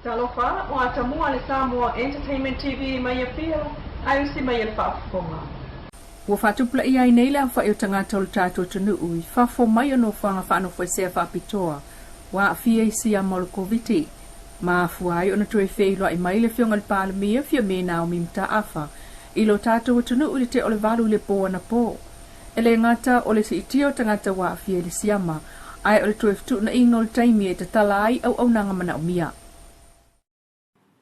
Talofa o atamua le Samoa Entertainment TV mai afia ai si mai le whaafonga. Ua whatupula ia i nei lea wha i o tangata o le tātou tunu ui, whafo mai o no whanga whano whaisea whapitoa, wa afia i si ama o le COVID. Ma fuai o na tue wheiloa i mai le whionga le pāle mea fia me na o mimta afa, i lo tātou o tunu ui le te o le valu le pō na pō. E le ngata o le si itio tangata wa afia i le siama, ai o le tue fitu na ingo le taimi e te tala ai au nanga mana o mia.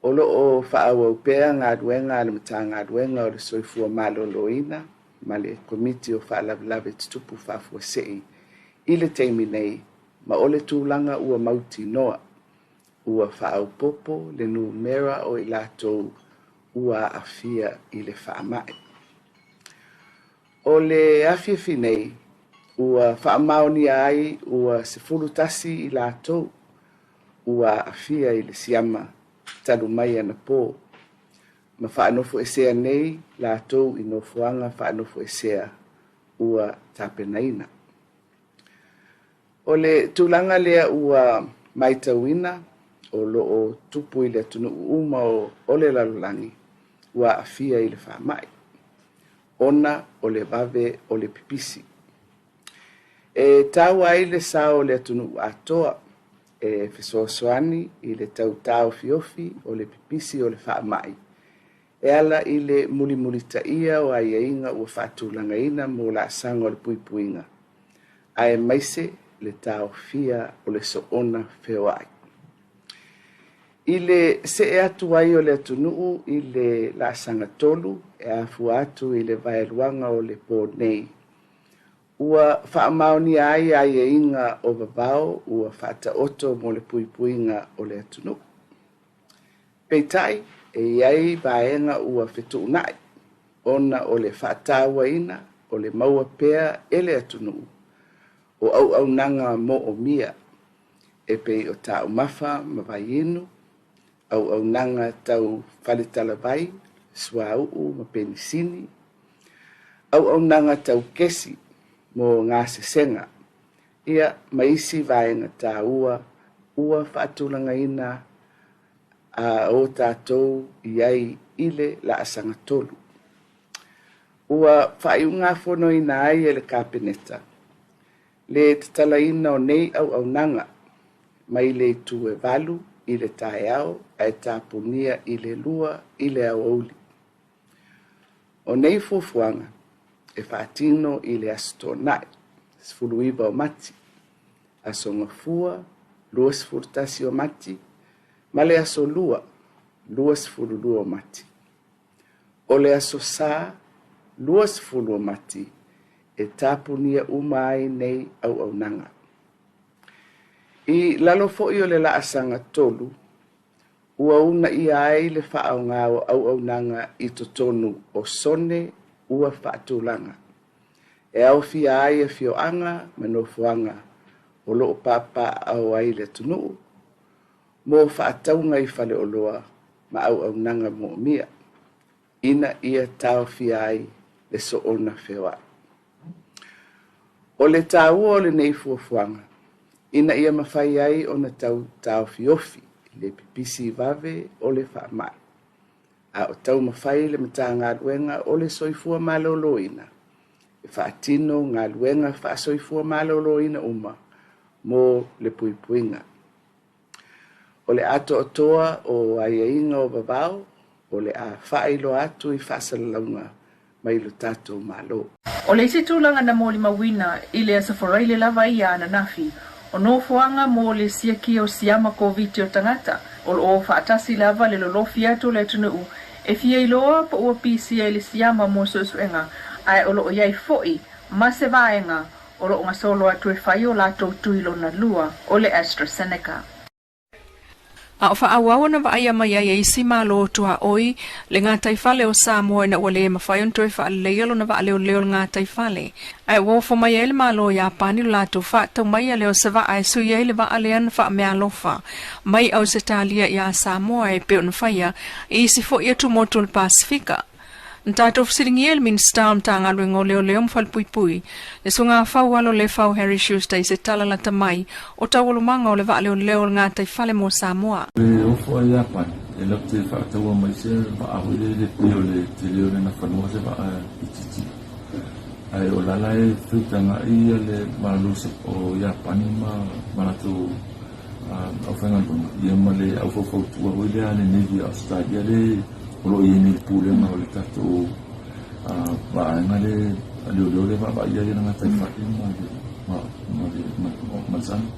Olo o whaawa upea ngā duenga le mata ngā duenga o le soifua maloloina, ma le komiti o whaalavelave tutupu whaafua sei, i le teimi nei, ma o le tūlanga ua mauti noa, ua whaau popo le numera o i lātou ua afia i le whaamai. O le afia finei, ua whaamaoni ai ua sefulu tasi i lātou, ua afia i le siama, talu mai ana pō. Ma whaanofo esea nei, lātou i nofuanga whaanofo esea ua tāpenaina. O le tūlanga lea ua maitawina, o lo o tupu i le tunu uma o le lalulangi, ua afia i le whaamai. Ona o le vave o le pipisi. E tau ai le sao le tunu atoa, e fesoasoani i le tautau fiofi o le pipisi o le whaamai. E ala i le muli taia o ai inga ua whaatūlangaina mo la sanga o le puipuinga. Ai maise le tau fia o le soona whewai. I le se e atu ai o le atunuu i le la sanga tolu e afu atu i le vaeluanga o le pō nei. Ua whaamaoni ai inga o vavao ua whaata oto mo le puipuinga o le atunu. Peitai e iai vaenga ua whetu unai, ona o le whaataua ina o le maua pea e le atunu. O au nanga mo o mia e pei o tau mafa ma vai inu, au nanga tau whalitala vai, suau ma penisini, au nanga tau kesi, mo ngā sesenga, ia maisi vaenga tā ua whaatulanga ina o tātou iai ile la asanga tolu. Ua whaiunga whono ina ai e le kāpeneta, le tatala ina o nei au nanga, mai le tu e valu i le tae au, ai tāpunia i le lua i le au auli. O nei fufuanga, e whaatino i le asto nai, sfuluiba o mati, asonga fua, lua sfurtasi o mati, ma le aso lua sfululua o mati. O le aso sā, lua sfulu o mati, e tāpunia umai nei au nanga. I lalo fo'i o le laasanga tolu, ua una i ai le whaau ngā o au nanga i totonu o sone ua whaatulanga. E au fia ai e fioanga manofuanga o loo papa au ai le tunu, mo whaataunga i whale o loa ma au nanga mo mia. Ina ia tau fia ai le soona whewa. O le tau o le nei fuafuanga, ina ia mawhai ai o na tau fiofi, le pipisi vave o le whaamai. A o tau mawhai le mata ngā luenga o le soifua maloloina. E whaatino ngā luenga wha soifua maloloina uma mo le puipuinga. O le ato o toa o aiainga o vavao, o le a whailo atu i whaasalaunga mai lo tātou malo. O le tūlanga na mōli mawina i le asaforai le lava ia ana nafi, o no fuanga mo le siaki o siama COVID o tangata, o o whaatasi lava le lolofi atu le tunuu, e fia iloa pa ua pisi e le siama mo suenga, ai o loo iai foi, ma se vaenga, o loo ngasolo atu e whai o lātou tuilo na lua o le AstraZeneca. A o whaawawa na vaia mai ai eisi malo tua oi, le ngā taifale o Samoa na ua le mawhaion toi whaaleolo na vaaleo leo ngā taifale. Ai wofo mai ele malo i apani lato whaatau mai a leo se vaa e sui ele vaalean wha mea lofa. Mai au se talia i a Samoa e peo na whaia, i si fo i atu motu le Pasifika. Ntato fsilingiel min stam tanga luengo leo mfal pui. Le sunga fau walo le fau Harry Schuster i se tala la tamai o tawalumanga o le va leo ngā tai fale mo Samoa. E ofo ai apan, e lop te whaataua mai se va ahule le pio le te leo le na whanua se va a ititi. Ai o lala e whiutanga ia le maluse o Japani marato au whangantunga. Ia ma le au whawhautua o le ane nevi Australia le olo i ni pule ma o le tato vaenga le leo le va ia ia ngā tai whaki ma zani.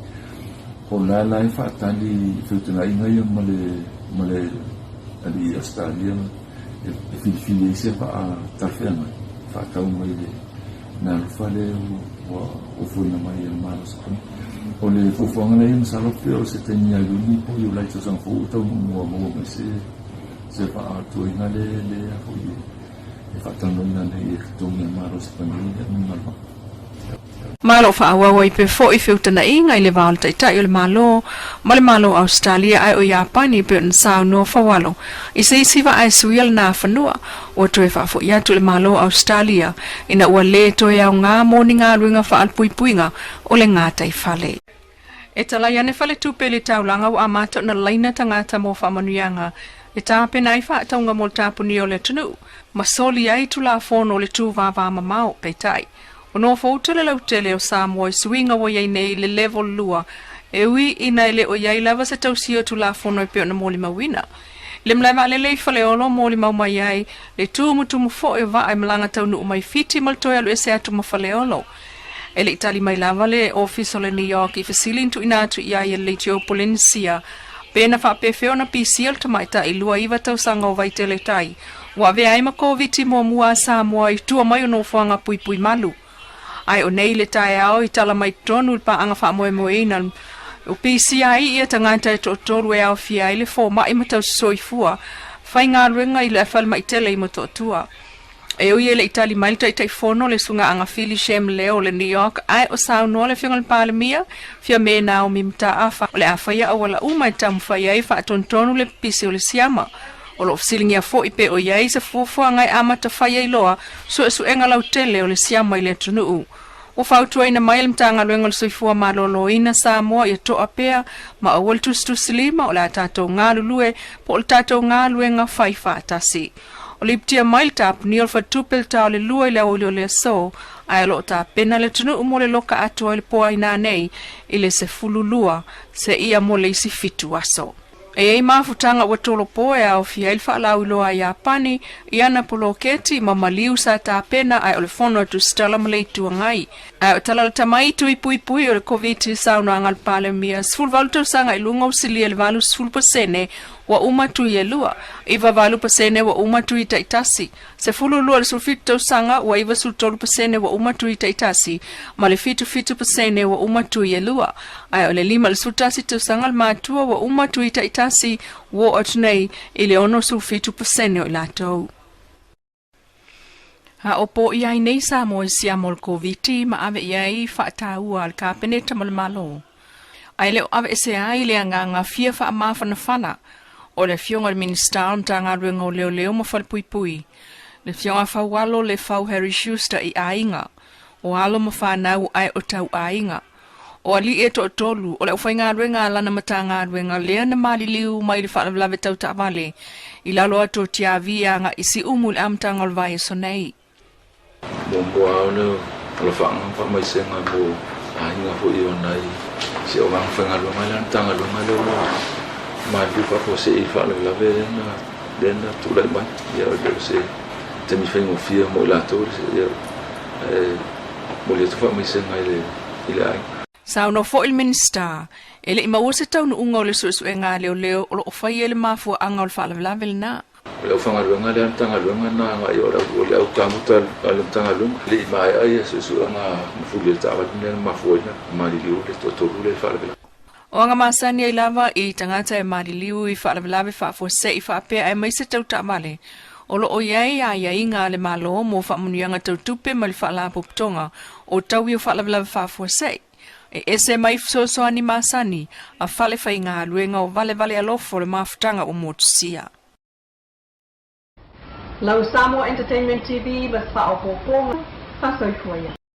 O lala e whaatali whiutanga inga ia ma le ali Australia e whiwhili se va a tarwhenga whaatau mai le na rufale o fuina mai e maras koni. O le fufuanga le masalope o se teni a yuni po i ulai tosang fu utau mua mai se va a tuina le a hui e whaatano ina le e kitongi a maras koni e nungalma. Malo whaawawa i pe fo i whiutana inga i le wāle taitai o le malo, ma le malo Australia ai o Japani pe on sao no whawalo. I se isiwa ai suial nā whanua, o toe whaafo i atu le malo Australia, ina ua le toe au ngā mōni ngā ruinga whaal puipuinga o le ngā tai whale. E talai ane whale tupe le taulanga o amata na laina tangata mō whamanuianga, e tāpe nai whaataunga mō tāpuni o le tunu, ma soli ai tu la whono le tū vāvā mamau peitai. Ono fōtele lau tele o Samoa i suinga wa iei nei le level lua, e ui ina ele o iei lava se tausio tu la whono i peo na mōli mawina. Le mlaiva le lei whale olo mōli mau mai ai, le tūmutumu fo e wa ai malanga tau nu umai fiti maltoe alu ese atu mawhale olo. E le itali mai lava le office o le New York i fasilin tu ina atu iai e le Geopolencia, pēna whapewheo na PCL tamaita i lua iwa tau sanga o vaitele tai, wa vea ai mako viti mō mua Samoa i tua mai o no whanga pui malu. Ai o nei le tae au i tala mai tonu pa anga wha moe moe ina. O PCI ia tangata e totoru e au fia i le fō mai matau soifua. Whai ngā ruenga i le awhal mai tele i matotua. E o ia le itali mai tai tai whono le sunga anga Vili Shem leo le New York. Ai o sao noa le whiongal palemia. Fia me nā o mimta awha. O le awhaia awala umai tamu whai ai wha tontonu le pisi o le siama. O lo fsilingia fo i pe o iei se fufua ngai amata whai ai loa su enga lau tele o le siama i le tunuu. O whautua ina mai le mtanga luenga le soifua malolo ina Samoa i toa pea ma awal tusilima o la tātou ngā lulue po o tātou ngā luenga whai whaatasi. O le iptia mai le tāpu ni o whatupel tau le lua i le o le so ai lo tā pena le tunuu mo le loka atua i le poa ina nei i le se fululua se ia mo le isi fitu aso. E ei mafutanga ua tolopo e au fia il whaalau iloa i Japani i ana poloketi ma maliu sa tā pena ai o le whono atu stala ma leitua ngai. Ai o tala le tamai tui pui o le COVID sauna angal palemia sfulvalu sanga i lunga usilia le valu sfulpasene wa umatu i elua. Iwa valu pasene wa umatu i taitasi. Se fulu lua le sulfito sanga wa iwa sultolu pasene wa umatu i taitasi ma le fitu pasene wa umatu i elua. Ai o le lima le sultasi tu sanga le matua wa umatu i taitasi wo otunei i le ono sulfitu pasene o ilatou. Ha opo i ai nei Samoa i siamo le COVID ma ave i ai whaataua al kāpeneta ma le malo. Ai leo ave ese ai le ngā fia wha mawhana whana. O le fionga le minister ta ngā ruenga o leo ma whalpui. Le fionga whawalo le fau Harry Schuster i ainga. O alo ma whanau ai o tau ainga. O ali e to tolu o le ufai ngā ruenga lana mata ngā ruenga lea na mali liu mai le whaalawe tau ta vale. I lalo ato tia via ngā isi umul amtanga o vai sonei. Bombo au leo ala whaanga wha mai se ngā bo ainga ho i o nai. Se o wang whainga luenga lana tanga luenga leo ma dufa ko se ifa le lave dena tu lai mai ya de se te mi fengo fia mo la to ya mo le tu fa mi se ngai le ile ai sa no fo il minister ele i mawose tau no unga le su nga leo o fa ile mafu anga o fa le lave na le fa nga le tanga lunga na nga yo ra o le au kamu tal le tanga lunga le mai ai su nga fu le ta va ne mafu ina ma li le to le fa le O anga masani ai lava i tangata e mariliu i whaalawe whaafose i whaapea e maise tau tamale. O lo o iai a iai ngā le malo mo whaamunianga tau tupe ma le whaalapo ptonga o tau i o whaalawe whaafose. E ese mai soani masani a whale whai ngā luenga o vale alofo le mafutanga o motusia. Lau Samoa Entertainment TV bas whaapoponga, whasoifua ia.